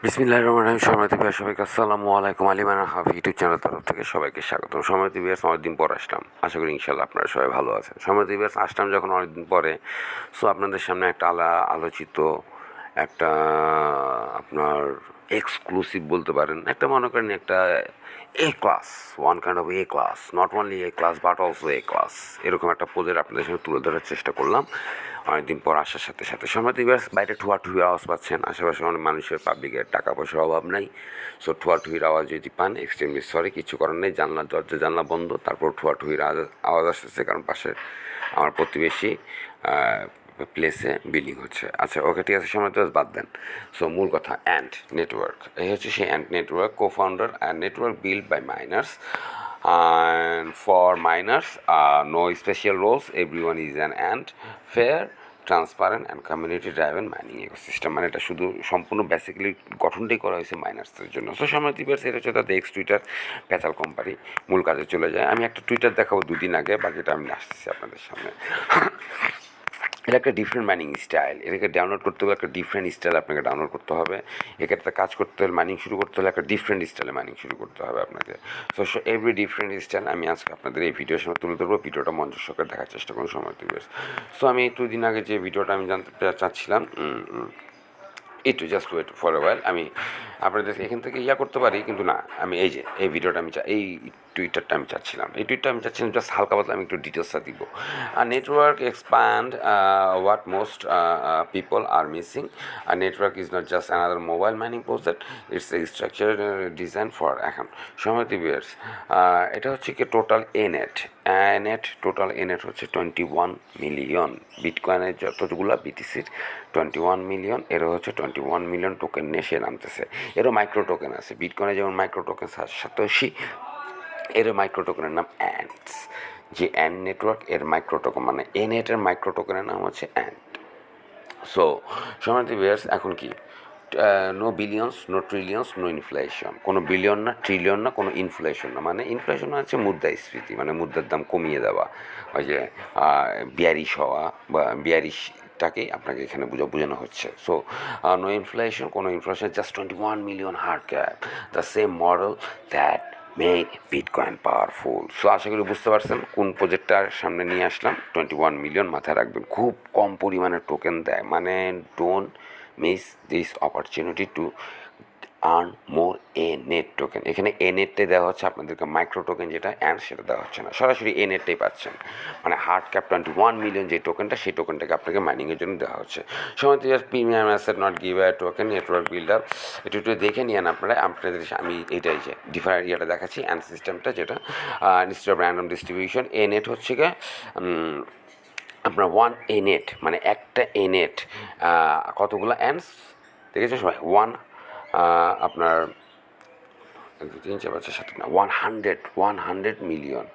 বিসমিল্লাহির রহমানির রহিম। সম্মানিত ভিউয়ার সবাইকে আসসালামু আলাইকুম। আলিমান হাফি ইউটিউব চ্যানেল তরফ থেকে সবাইকে স্বাগতম। সম্মানিত ভিউয়ার্স, অনেকদিন পর আসলাম, আশা করি ইনশাল্লাহ আপনারা সবাই ভালো আছেন। সম্মানিত ভিউয়ার্স, আসলাম যখন অনেকদিন পরে, সো আপনাদের সামনে একটা আলোচিত একটা আপনার এক্সক্লুসিভ বলতে পারেন, একটা মনে করেন একটা A class, one kind of A class, not only A class but also A class, এরকম একটা প্রজেক্ট আপনাদের সামনে তুলে ধরার চেষ্টা করলাম অনেকদিন পর আসার সাথে সাথে। সম্মানিত ভিউয়ার্স, বাইরে ঠুয়াঠুই আওয়াজ পাচ্ছেন, আশেপাশে অনেক মানুষের পাবলিকের টাকা পয়সার অভাব নাই, সো ঠুয়াঠুইর আওয়াজ যদি পান এক্সট্রিমলি সরি, কিছু করার নেই। দরজা জানলা বন্ধ, তারপর ঠুয়াঠুইর আওয়াজ আসতেছে, কারণ পাশে আমার প্রতিবেশী প্লেসে বিল্ডিং হচ্ছে। আচ্ছা, ওকে, ঠিক আছে, সময় তো বাদ দেন। সো মূল কথা, অ্যান্ড নেটওয়ার্ক, এই হচ্ছে সেই and network, co founder and network build by miners, and for miners no special roles, everyone is an ant, fair, transparent and community driven mining ecosystem. মানে এটা শুধু সম্পূর্ণ বেসিক্যালি গঠনটাই করা হয়েছে মাইনার্সদের জন্য। সো সময় দিবের এটা হচ্ছে তাদের এক্স টুইটার প্যাচাল কোম্পানি মূল কাজে চলে যায়। আমি একটা টুইটার দেখাবো দুদিন আগে, বাকিটা আমি আসতেছি আপনাদের সামনে। এটা একটা ডিফারেন্ট মাইনিং স্টাইল, এটাকে ডাউনলোড করতে হলে একটা ডিফারেন্ট স্টাইল আপনাকে ডাউনলোড করতে হবে। এক্ষেত্রে কাজ করতে হলে, মাইনিং শুরু করতে হলে একটা ডিফারেন্ট স্টাইলে মাইনিং শুরু করতে হবে আপনাকে। সো এভরি ডিফারেন্ট স্টাইল আমি আজকে আপনাদের এই ভিডিওর সময় তুলে ধরবো। ভিডিওটা মনোযোগ সহকারে দেখার চেষ্টা করুন সময় দিবে। সো আমি একটু দিন আগে যে ভিডিওটা আমি জানতে চাচ্ছিলাম, একটু জাস্ট ওয়েট ফর এ ওয়াইল, আমি আপনাদের এখান থেকে করতে পারি, কিন্তু না, আমি এই ভিডিওটা আমি এই টুইটারটা আমি চাচ্ছিলাম, এই টুইটটা আমি চাচ্ছিলাম জাস্ট হালকা পাতলা আমি একটু ডিটেলসটা দিব। Network expand what most people are missing. Network is not just another mobile mining project, it's a structure design for এখন সময় ভিউয়ার্স। এটা হচ্ছে কি টোটাল নেট টোটাল নেট হচ্ছে 21 মিলিয়ন। বিটকয়েনের যতগুলো বিটিসির 21 মিলিয়ন, এরও হচ্ছে 21 মিলিয়ন টোকেন নিয়ে সে নামতেছে। এরও মাইক্রো টোকেন আছে, বিটকয়েনে যেমন মাইক্রো টোকেন সাতোশি, এর মাইক্রো টোকেনের নাম অ্যান্টস। যে অ্যান্ড নেটওয়ার্ক এর মাইক্রো টোকেন, মানে এ নেটের মাইক্রো টোকেনের নাম হচ্ছে অ্যান্ট। সো সমাজ ভিউয়ার্স, এখন কি no billions, no trillions, no inflation, কোনো বিলিয়ন না, ট্রিলিয়ন না, কোনো ইনফ্লেশন না। মানে ইনফ্লেশন হচ্ছে মুদ্রাস্ফীতি, মানে মুদ্রার দাম কমিয়ে দেওয়া, ওই যে বিয়ারিশ হওয়া বা বিয়ারিশটাকেই আপনাকে এখানে বোঝানো হচ্ছে। সো নো ইনফ্লেশন, কোনো inflation, just 21 million hard cap, the same model that make Bitcoin powerful. So আশা করি বুঝতে পারছেন কোন প্রজেক্টটার সামনে নিয়ে আসলাম। 21 মিলিয়ন, মাথায় রাখবেন, খুব কম পরিমাণে টোকেন দেয়, মানে don't miss this opportunity to earn more A net token. এখানে এ নেটটাই দেওয়া হচ্ছে আপনাদেরকে, মাইক্রো টোকেন যেটা অ্যান্ড সেটা দেওয়া হচ্ছে না, সরাসরি এ নেটটাই পাচ্ছেন। মানে হার্ড ক্যাপ 21 মিলিয়ন যে টোকেনটা, সেই টোকেনটাকে আপনাকে মাইনিংয়ের জন্য দেওয়া হচ্ছে। সময় premium asset not give a token, network builder, একটু দেখে নিন আপনারা। আপনাদের আমি এইটাই যে ডিফারেন্ট ইয়েটা দেখাচ্ছি, অ্যান্ড সিস্টেমটা যেটা instead of random distribution. A net হচ্ছে গিয়ে আপনার ওয়ান এ নেট, মানে একটা এ নেট কতগুলো অ্যান্ডস দেখেছে সবাই, আপনার 3 4 5 6 7 না, 100 মিলিয়ন,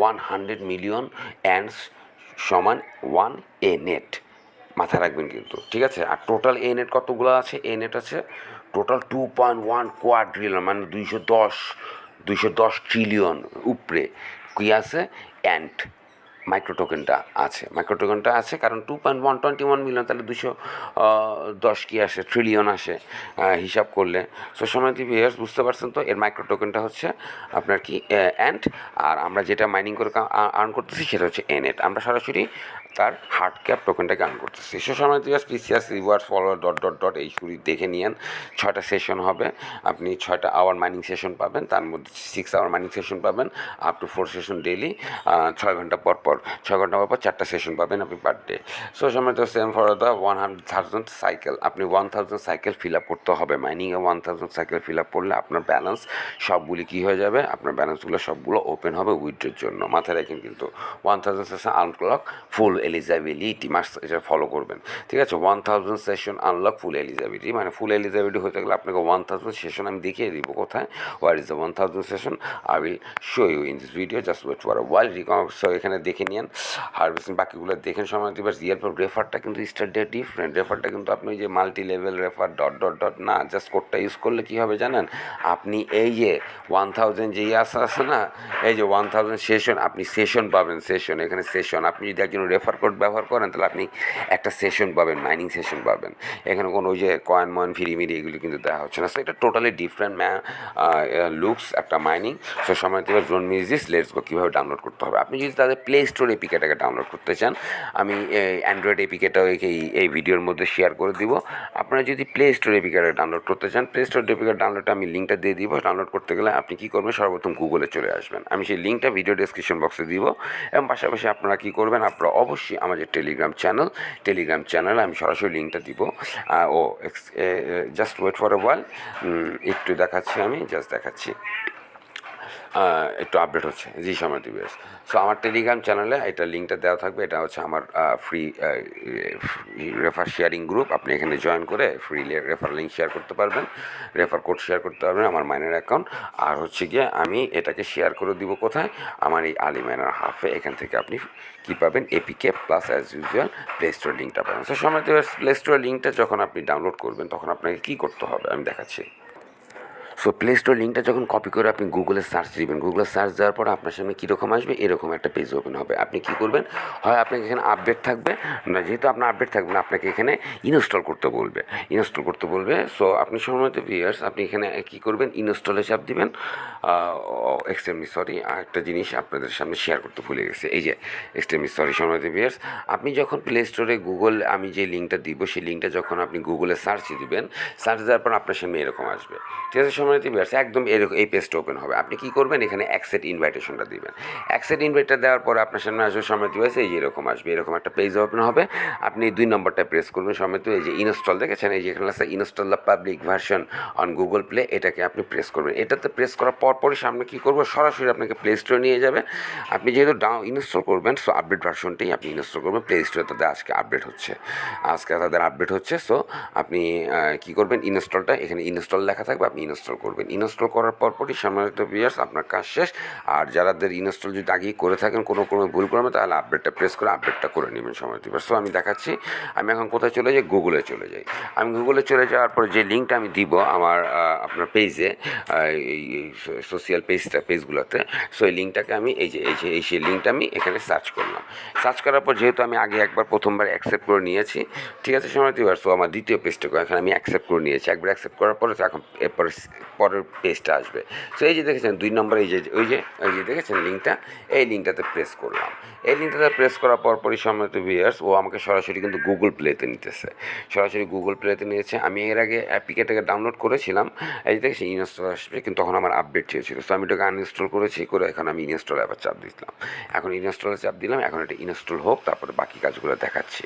100 মিলিয়ন অ্যান্ডস সমান ওয়ান এ নেট, মাথায় রাখবেন কিন্তু, ঠিক আছে। আর টোটাল এ নেট কতগুলো আছে? এ নেট আছে টোটাল 2.1 কোয়াড্রিলিয়ন, মানে 210 ট্রিলিয়ন উপরে কী আছে? অ্যান্ড মাইক্রো টোকেনটা আছে, কারণ 2.121 মিলিয়ন, তাহলে 210 কী আসে? ট্রিলিয়ন আসে হিসাব করলে। সো সময় ভিউয়ার্স বুঝতে পারছেন তো, এর মাইক্রো টোকেনটা হচ্ছে আপনার কি অ্যান্ড, আর আমরা যেটা মাইনিং করে আর্ন করতেছি সেটা হচ্ছে এনএট। আমরা সরাসরি তার হার্ড ক্যাপ টোকেনটাকে আর্ন করতেছি। সো সময় viewers, PCR reward follower dot এই শুরু দেখে নিয়েন। 6টা সেশন হবে, আপনি 6টা আওয়ার মাইনিং সেশন পাবেন, তার মধ্যে 6 আওয়ার মাইনিং সেশন পাবেন, আপ টু 4 সেশন ডেইলি, 6 ঘন্টা পর 4টা সেশন পাবেন আপনি পার ডে। সো সময় তো সেম ফর দ্য 100,000 সাইকেল, আপনি 1000 সাইকেল ফিল আপ করতে হবে। মাইনিংয়ে 1000 সাইকেল ফিল আপ করলে আপনার ব্যালেন্স সবগুলি কী হয়ে যাবে? আপনার ব্যালেন্সগুলো সবগুলো ওপেন হবে উইথড্রোর জন্য, মাথায় রাখেন কিন্তু। 1000 সেশন আনলক ফুল এলিজিবিলিটি, এটা ফলো করবেন, ঠিক আছে। 1000 সেশন আনলক ফুল এলিজিবিলিটি, মানে ফুল এলিজিবিলিটি হতে গেলে আপনাকে 1000 সেশন আমি দেখিয়ে দিব কোথায়, where is the 1000 session, I will show you in this video, just wait for a while. So এখানে দেখে নিন হারভেস্টিং, বাকিগুলো দেখেন সময় দিবার। রিয়েল রেফারটা কিন্তু স্টার্ট ডিফারেন্ট, রেফারটা কিন্তু আপনি যে মাল্টি লেভেল রেফার ডট না, জাস্ট কোডটা ইউজ করলে কী হবে জানেন? আপনি এই যে 1000 যে আছে না, এই যে 1000 সেশন, আপনি সেশন পাবেন, সেশন, এখানে সেশন, আপনি যদি একজন রেফার রেফার কোড ব্যবহার করেন তাহলে আপনি একটা সেশন পাবেন, মাইনিং সেশন পাবেন। এখানে কোনো ওই যে কয়েন ময়েন ফ্রি মিরি এগুলো কিন্তু দেওয়া হচ্ছে না। সো এটা টোটালি ডিফারেন্ট লুকস একটা মাইনিং। সো সময় থেকে don't miss this, let's go. কীভাবে ডাউনলোড করতে হবে, আপনি যদি তাদের প্লে স্টোর এপিকেটাকে ডাউনলোড করতে চান, আমি অ্যান্ড্রয়েড এপিকেটাও এই ভিডিওর মধ্যে শেয়ার করে দিব। আপনারা যদি প্লে স্টোর এপিকেটা ডাউনলোড করতে চান, প্লে স্টোর এপিকেট ডাউনলোডটা আমি লিঙ্কটা দিয়ে দিব। ডাউনলোড করতে গেলে আপনি কী করবেন, সর্বপ্রথম গুগলে চলে আসবেন। আমি সেই লিঙ্কটা ভিডিও ডেসক্রিপশন বক্সে দিব। এবং পাশাপাশি আপনারা কী করবেন, আপনারা অবশ্যই আমাদের টেলিগ্রাম চ্যানেল আমি সরাসরি লিঙ্কটা দিব। জাস্ট ওয়েট ফর এ ওয়াল, একটু দেখাচ্ছি, আমি জাস্ট দেখাচ্ছি, একটু আপডেট হচ্ছে। জি সময় টিভিএস। সো আমার টেলিগ্রাম চ্যানেলে এটা লিঙ্কটা দেওয়া থাকবে। এটা হচ্ছে আমার ফ্রি রেফার শেয়ারিং গ্রুপ। আপনি এখানে জয়েন করে ফ্রি রেফার লিঙ্ক শেয়ার করতে পারবেন, রেফার কোড শেয়ার করতে পারবেন, আমার মাইনার অ্যাকাউন্ট। আর হচ্ছে গিয়ে আমি এটাকে শেয়ার করে দিব কোথায়, আমার এই আলি মাইনার হাফে। এখান থেকে আপনি কী পাবেন, APK plus as usual play store লিঙ্কটা পাবেন। সো সময় টিভিএস প্লে স্টোর লিঙ্কটা যখন আপনি ডাউনলোড করবেন তখন আপনাকে কী করতে হবে আমি দেখাচ্ছি। সো প্লে স্টোর লিঙ্কটা যখন কপি করে আপনি গুগলে সার্চ দিবেন, গুগলে সার্চ দেওয়ার পর আপনার সামনে কীরকম আসবে, এরকম একটা পেজ ওপেন হবে। আপনি কী করবেন, হয় আপনাকে এখানে আপডেট থাকবে না, যেহেতু আপনার আপডেট থাকবে না আপনাকে এখানে ইনস্টল করতে বলবে। সো আপনি সময়তে ভিউয়ার্স আপনি এখানে কী করবেন, ইনস্টলে চাপ দিবেন। সরি, একটা জিনিস আপনাদের সামনে শেয়ার করতে ভুলে গেছে, এই যে সময়তে ভিউয়ার্স আপনি যখন প্লে স্টোরে আমি যে লিঙ্কটা দিব সেই লিঙ্কটা যখন আপনি গুগলে সার্চ দিবেন, সার্চ দেওয়ার পর আপনার সামনে এরকম আসবে। ঠিক আছে সময় ভিউয়ার্স, একদম এরকম এই পেজটা ওপেন হবে। আপনি কী করবেন, এখানে অ্যাকসেপ্ট ইনভাইটেশনটা দিবেন। অ্যাকসেপ্ট ইনভাইটটা দেওয়ার পরে আপনার সামনে আসবে সময় ভিউয়ার্স, এই যে এরকম আসবে, এরকম একটা পেজ ওপেন হবে। আপনি 2 নম্বরটা প্রেস করবেন সময়, এই যে ইনস্টল দেখেছেন, এই যে এখানে আছে install the public version on Google play, এটাকে আপনি প্রেস করবেন। এটাতে প্রেস করার পরপরই সামনে কী করবো, সরাসরি আপনাকে প্লে স্টোরে নিয়ে যাবে। আপনি যেহেতু ইনস্টল করবেন, সো আপডেট ভার্সনটাই আপনি ইনস্টল করবেন। প্লে স্টোরে তাদের আজকে আপডেট হচ্ছে। সো আপনি কী করবেন, ইনস্টলটা এখানে ইনস্টল লেখা থাকবে, আপনি ইনস্টল করবেন। ইনস্টল করার পরপরই সম্মানিত ভিউয়ার্স আপনার কাজ শেষ। আর যাদের ইনস্টল যদি আগেই করে থাকেন কোনো ভুল করবে, তাহলে আপডেটটা প্রেস করে আপডেটটা করে নেবেন সম্মানিত ভিউয়ার্স। সো আমি দেখাচ্ছি, আমি এখন কোথায় চলে যাই, গুগলে চলে যাই। আমি গুগলে চলে যাওয়ার পর যে লিঙ্কটা আমি দিব আমার আপনার পেজে, এই সোশ্যাল পেজগুলোতে, সো এই লিঙ্কটাকে আমি সেই লিঙ্কটা আমি এখানে সার্চ করলাম। সার্চ করার পর যেহেতু আমি আগে প্রথমবার অ্যাকসেপ্ট করে নিয়েছি, ঠিক আছে সম্মানিত ভিউয়ার্স, সো আমার দ্বিতীয় পেজটাকে এখন আমি অ্যাকসেপ্ট করে নিয়েছি। একবার অ্যাকসেপ্ট করার পরে এখন পরের পেজটা আসবে। সো এই যে দেখেছেন 2 নম্বরে এই যে দেখেছেন লিঙ্কটা, এই লিঙ্কটাতে প্রেস করলাম। এই লিঙ্কটাতে প্রেস করার পরপরই সম্মানিত ভিউয়ার্স ও আমাকে সরাসরি কিন্তু গুগল প্লেতে নিয়েছে। আমি এর আগে অ্যাপ্লিকেটাকে ডাউনলোড করেছিলাম, এই যে দেখেছি ইনস্টল আসবে, কিন্তু তখন আমার আপডেট চেয়েছিল। সো আমি এটাকে আনইনস্টল করে এখন আমি ইনস্টলে আবার চাপ দিলাম। এখন ইনস্টলে চাপ দিলাম, এখন এটা ইনস্টল হোক, তারপরে বাকি কাজগুলো দেখাচ্ছি।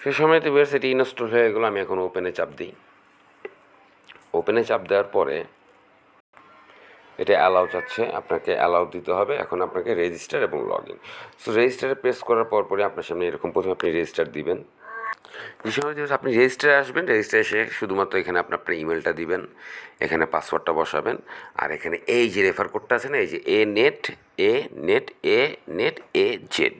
সে সময়তে ভিউয়ার্স এটি ইনস্টল হয়ে গেলো। আমি এখন ওপেনে চাপ দিই। ওপেনে চাপ দেওয়ার পরে এটা অ্যালাউ চাচ্ছে, আপনাকে অ্যালাউ দিতে হবে। এখন আপনাকে রেজিস্টার এবং লগ ইন। সো রেজিস্টারে প্রেস করার পরে আপনার সামনে এরকম প্রথমে আপনি রেজিস্টার দিবেন। যে সময় আপনি রেজিস্টারে আসবেন, রেজিস্টারে এসে শুধুমাত্র এখানে আপনার ইমেলটা দিবেন, এখানে পাসওয়ার্ডটা বসাবেন, আর এখানে এই যে রেফার কোডটা আছে না, এই যে এ জেড,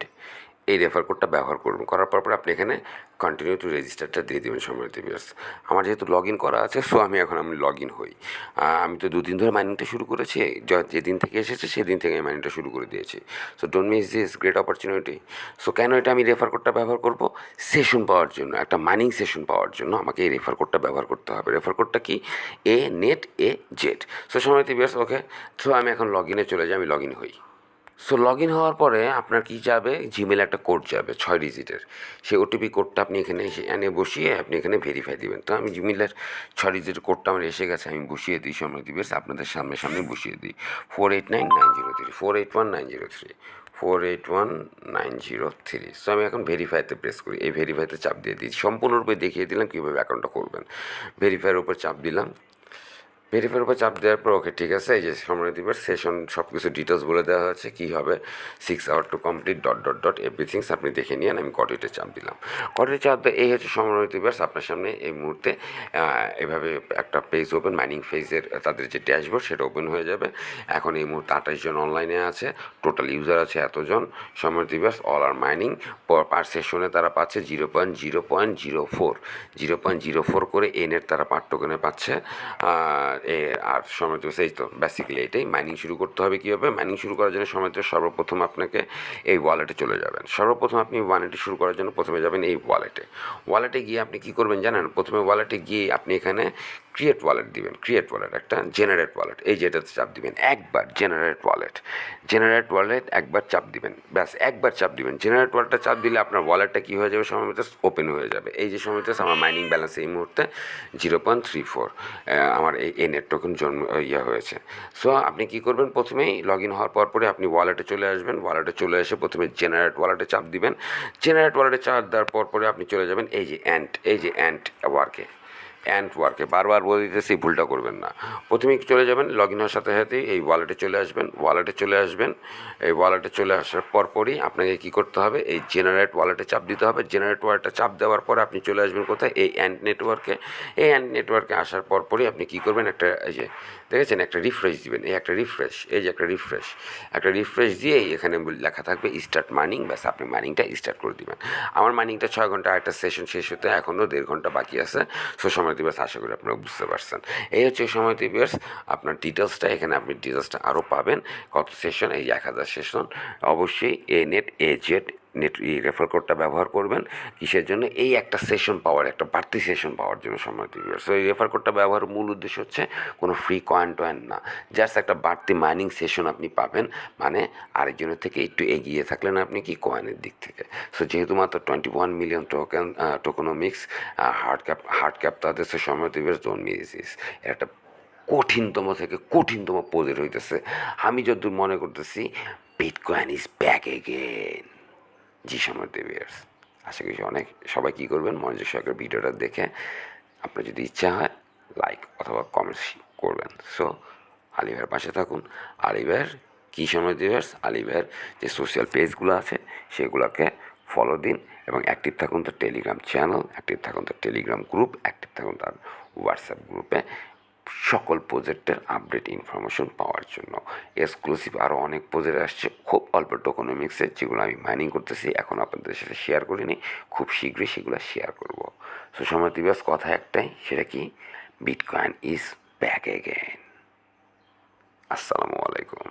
এই রেফার কোডটা ব্যবহার করবেন। করার পর আপনি এখানে কন্টিনিউ টু রেজিস্টারটা দিয়ে দেবেন সম্মানিত ভিউয়ার্স। আমার যেহেতু লগ ইন করা আছে, সো আমি লগ ইন হই। আমি তো 2 দিন ধরে মাইনিংটা শুরু করেছি, যেদিন থেকে এসেছে সেদিন থেকে আমি মাইনিংটা শুরু করে দিয়েছি। So don't miss this great opportunity. So কেন এটা আমি রেফার কোডটা ব্যবহার করব, সেশন পাওয়ার জন্য, একটা মাইনিং সেশন পাওয়ার জন্য আমাকে এই রেফার কোডটা ব্যবহার করতে হবে। রেফার কোডটা কি, এ জেড। সো সম্মানিত ভিউয়ার্স, ওকে। সো আমি এখন লগ ইনে চলে যাই, আমি লগ ইন হই। সো লগ ইন হওয়ার পরে আপনার কী যাবে, জিমেলে একটা কোড যাবে 6 ডিজিটের। সেই ওটিপি কোডটা আপনি এখানে এনে বসিয়ে আপনি এখানে ভেরিফাই দিবেন। তো আমি জিমেলের 6 ডিজিটের কোডটা আমার এসে গেছে, আমি বসিয়ে দিই সময় দিবে, আপনাদের সামনে বসিয়ে দিই। 489903 481903। সো আমি এখন ভেরিফাইতে প্রেস করি, এই ভেরিফাইতে চাপ দিয়ে দিই। সম্পূর্ণরূপে দেখিয়ে দিলাম কীভাবে অ্যাকাউন্টটা করবেন। ভেরিফাইয়ের উপর চাপ দিলাম। ভেরিফাইয়ের উপর চাপ দেওয়ার পর ওকে ঠিক আছে, এই যে সম্মানিত ভিউয়ার্স সেশন সব কিছু ডিটেলস বলে দেওয়া হয়েছে, কী হবে 6 আওয়ার টু কমপ্লিট এভরিথিংস আপনি দেখে নিন। আমি কন্টিনিউতে চাপ দিলাম। কন্টিনিউ চাপ দিয়ে এই হচ্ছে সম্মানিত ভিউয়ার্স আপনার সামনে এই মুহূর্তে এভাবে একটা পেজ ওপেন, মাইনিং ফেজের তাদের যে ড্যাশবোর্ড সেটা ওপেন হয়ে যাবে। এখন এই মুহূর্তে 28 জন অনলাইনে আছে, টোটাল ইউজার আছে এতজন। সম্মানিত ভিউয়ার্স অল আর মাইনিং, পার সেশনে তারা পাচ্ছে 0.004 করে এনের তারা পার টোকেনে পাচ্ছে। আর সময় তো সেই তো বেসিক্যালি এটাই। মাইনিং শুরু করতে হবে কীভাবে? মাইনিং শুরু করার জন্য সময় তো সর্বপ্রথম আপনাকে এই ওয়ালেটে চলে যাবেন। সর্বপ্রথম আপনি ওয়ালেটে শুরু করার জন্য প্রথমে যাবেন এই ওয়ালেটে গিয়ে আপনি কী করবেন জানেন? প্রথমে ওয়ালেটে গিয়ে আপনি এখানে ক্রিয়েট ওয়ালেট দিবেন। ক্রিয়েট ওয়ালেট একটা জেনারেট ওয়ালেট, এই যেটাতে চাপ দিবেন একবার। জেনারেট ওয়ালেট একবার চাপ দিবেন, ব্যাস একবার চাপ দিবেন। জেনারেট ওয়ালেটটা চাপ দিলে আপনার ওয়ালেটটা কী হয়ে যাবে? সময় ওপেন হয়ে যাবে। এই যে সময় আমার মাইনিং ব্যালেন্স এই মুহূর্তে 0.34 আমার এই নেট টোকেন হয়েছে। সো আপনি কী করবেন? প্রথমেই লগ ইন হওয়ার পরে আপনি ওয়ালেটে চলে আসবেন। ওয়ালেটে চলে এসে প্রথমে জেনারেট ওয়ালেটে চাপ দিবেন। জেনারেট ওয়ালেটে চাপ দেওয়ার পরে আপনি চলে যাবেন এই যে অ্যান্ড ওয়ার্কে বারবার বলে দিতেছি, ভুলটা করবেন না। প্রথমেই চলে যাবেন, লগ ইন হওয়ার সাথে সাথেই এই ওয়ালেটে চলে আসবেন। এই ওয়ালেটে চলে আসার পরই আপনাকে কী করতে হবে? এই জেনারেট ওয়ালেটে চাপ দিতে হবে। জেনারেট ওয়ালেটে চাপ দেওয়ার পর আপনি চলে আসবেন কোথায়? এই অ্যান্ড নেটওয়ার্কে আসার পরই আপনি কী করবেন? একটা এই যে দেখেছেন একটা রিফ্রেশ দিবেন। একটা রিফ্রেশ দিয়েই এখানে লেখা থাকবে স্টার্ট মাইনিং। ব্যাস আপনি মাইনিংটা স্টার্ট করে দিবেন। আমার মাইনিংটা 6 ঘন্টা, একটা সেশন শেষ হতে এখনও 1.5 ঘন্টা বাকি আছে। সো সময় দিবস আশা করি আপনারা বুঝতে পারছেন। এই হচ্ছে সময় দিবস। আপনার ডিটেলসটা এখানে আপনি ডিটেলসটা আরও পাবেন। কত সেশন? এই 1000 সেশন। অবশ্যই নেট রেফার কোডটা ব্যবহার করবেন। কিসের জন্য? এই একটা সেশন পাওয়ার, একটা বাড়তি সেশন পাওয়ার জন্য সময় দিবস। সো এই রেফার কোডটা ব্যবহারের মূল উদ্দেশ্য হচ্ছে কোনো ফ্রি কয়েন না, জাস্ট একটা বাড়তি মাইনিং সেশন আপনি পাবেন। মানে আরেকজনের থেকে একটু এগিয়ে থাকলেন আপনি কি কয়েনের দিক থেকে। সো যেহেতু মাত্র 21 মিলিয়ন টোকেনোমিক্স হার্ড ক্যাপ তাদের সময় দিবস ডোন্ট মিস দিস। একটা কঠিনতম থেকে কঠিনতম প্রজেক্ট হইতেছে। আমি যতদূর মনে করতেছি বিটকয়েন ইজ ব্যাক এগেন। জি সময় দিবস আশা করি সবাই কী করবেন? মনোযোগ সহকারে ভিডিওটা দেখে আপনার যদি ইচ্ছা হয় লাইক অথবা কমেন্টস করবেন। সো আলী ভাইয়ের পাশে থাকুন। আলী ভাইয়ের কী সময় দিবস, আলী ভাইয়ের যে সোশ্যাল পেজগুলো আছে সেগুলোকে ফলো দিন এবং অ্যাক্টিভ থাকুন তার টেলিগ্রাম চ্যানেল, অ্যাক্টিভ থাকুন তার টেলিগ্রাম গ্রুপ, অ্যাক্টিভ থাকুন তার হোয়াটসঅ্যাপ গ্রুপে সকল প্রজেক্টের আপডেট ইনফরমেশন পাওয়ার জন্য। এক্সক্লুসিভ আরও অনেক প্রজেক্ট আসছে খুব অল্প টোকেনোমিক্সের, যেগুলো আমি মাইনিং করতেছি, এখন আপনাদের সাথে শেয়ার করিনি, খুব শীঘ্রই সেগুলো শেয়ার করব। সো সময় দিবস কথা একটাই, সেটা কি? Bitcoin is back again. আসসালামু আলাইকুম।